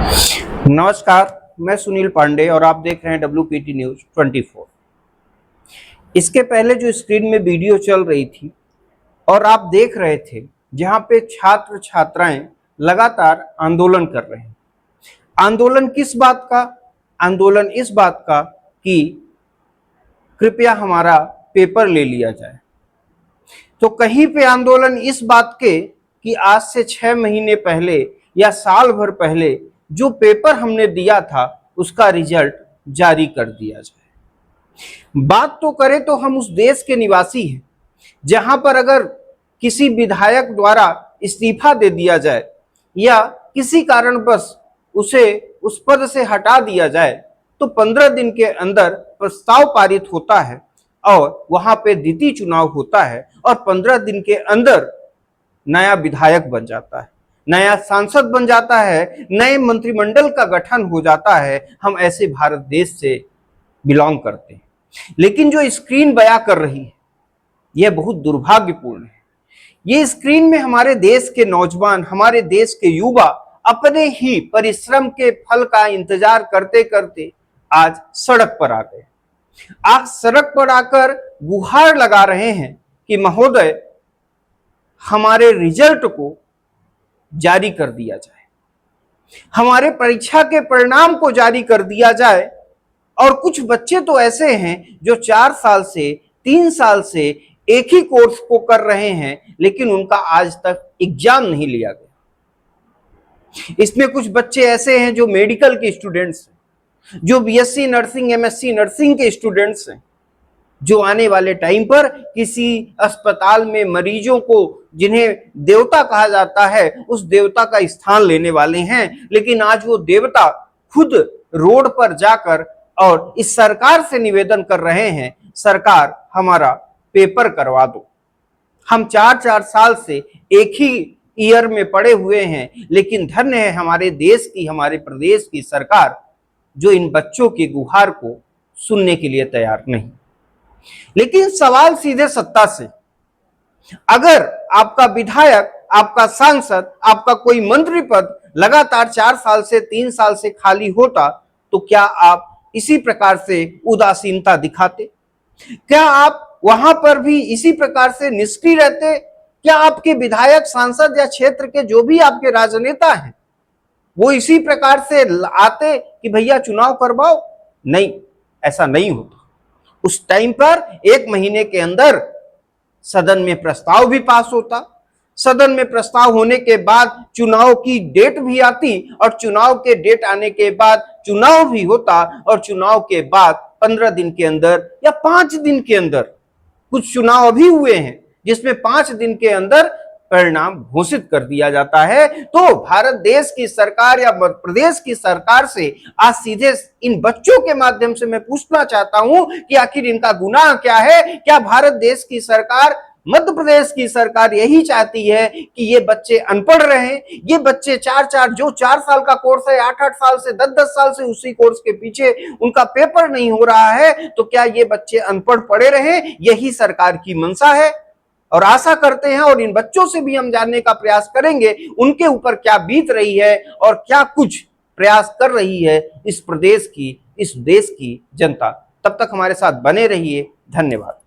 नमस्कार, मैं सुनील पांडे और आप देख रहे हैं WPT न्यूज 24। इसके पहले जो स्क्रीन में वीडियो चल रही थी और आप देख रहे थे, जहां पे छात्र छात्राएं लगातार आंदोलन कर रहे हैं। आंदोलन किस बात का? आंदोलन इस बात का कि कृपया हमारा पेपर ले लिया जाए। तो कहीं पे आंदोलन इस बात के कि आज से 6 महीने पहले या साल भर पहले जो पेपर हमने दिया था उसका रिजल्ट जारी कर दिया जाए। बात तो करें तो हम उस देश के निवासी हैं जहां पर अगर किसी विधायक द्वारा इस्तीफा दे दिया जाए या किसी कारणवश उसे उस पद से हटा दिया जाए तो 15 दिन के अंदर प्रस्ताव पारित होता है और वहां पे द्वितीय चुनाव होता है और 15 दिन के अंदर नया विधायक बन जाता है, नया सांसद बन जाता है, नए मंत्रिमंडल का गठन हो जाता है। हम ऐसे भारत देश से बिलोंग करते हैं, लेकिन जो स्क्रीन बयां कर रही है यह बहुत दुर्भाग्यपूर्ण है। ये स्क्रीन में हमारे देश के नौजवान, हमारे देश के युवा अपने ही परिश्रम के फल का इंतजार करते करते आज सड़क पर आ गए। आज सड़क पर आकर गुहार लगा रहे हैं कि महोदय हमारे रिजल्ट को जारी कर दिया जाए, हमारे परीक्षा के परिणाम को जारी कर दिया जाए। और कुछ बच्चे तो ऐसे हैं जो 4 साल से 3 साल से एक ही कोर्स को कर रहे हैं, लेकिन उनका आज तक एग्जाम नहीं लिया गया। इसमें कुछ बच्चे ऐसे हैं जो मेडिकल के स्टूडेंट्स हैं, जो BSc नर्सिंग, MSc नर्सिंग के स्टूडेंट्स हैं, जो आने वाले टाइम पर किसी अस्पताल में मरीजों को, जिन्हें देवता कहा जाता है, उस देवता का स्थान लेने वाले हैं। लेकिन आज वो देवता खुद रोड पर जाकर और इस सरकार से निवेदन कर रहे हैं, सरकार हमारा पेपर करवा दो। हम 4-4 साल से एक ही ईयर में पड़े हुए हैं, लेकिन धन्य है हमारे देश की, हमारे प्रदेश की सरकार जो इन बच्चों की गुहार को सुनने के लिए तैयार नहीं। लेकिन सवाल सीधे सत्ता से, अगर आपका विधायक, आपका सांसद, आपका कोई मंत्री पद लगातार 4 साल से 3 साल से खाली होता तो क्या आप इसी प्रकार से उदासीनता दिखाते? क्या आप वहां पर भी इसी प्रकार से निष्क्रिय रहते? क्या आपके विधायक, सांसद या क्षेत्र के जो भी आपके राजनेता हैं वो इसी प्रकार से आते कि भैया चुनाव करवाओ? नहीं, ऐसा नहीं होता। उस टाइम पर 1 महीने के अंदर सदन में प्रस्ताव भी पास होता, सदन में प्रस्ताव होने के बाद चुनाव की डेट भी आती और चुनाव के डेट आने के बाद चुनाव भी होता और चुनाव के बाद 15 दिन के अंदर या 5 दिन के अंदर, कुछ चुनाव अभी हुए हैं जिसमें 5 दिन के अंदर परिणाम घोषित कर दिया जाता है। तो भारत देश की सरकार या मध्य प्रदेश की सरकार से आज सीधे इन बच्चों के माध्यम से मैं पूछना चाहता हूं कि आखिर इनका गुनाह क्या है? क्या भारत देश की सरकार, मध्य प्रदेश की सरकार यही चाहती है कि ये बच्चे अनपढ़ रहें? ये बच्चे 4 साल का कोर्स है, 8-8 साल से 10-10 साल से उसी कोर्स के पीछे उनका पेपर नहीं हो रहा है, तो क्या ये बच्चे अनपढ़ पड़े रहें? यही सरकार की मंशा है और आशा करते हैं। और इन बच्चों से भी हम जानने का प्रयास करेंगे उनके ऊपर क्या बीत रही है और क्या कुछ प्रयास कर रही है इस प्रदेश की, इस देश की जनता। तब तक हमारे साथ बने रहिए। धन्यवाद।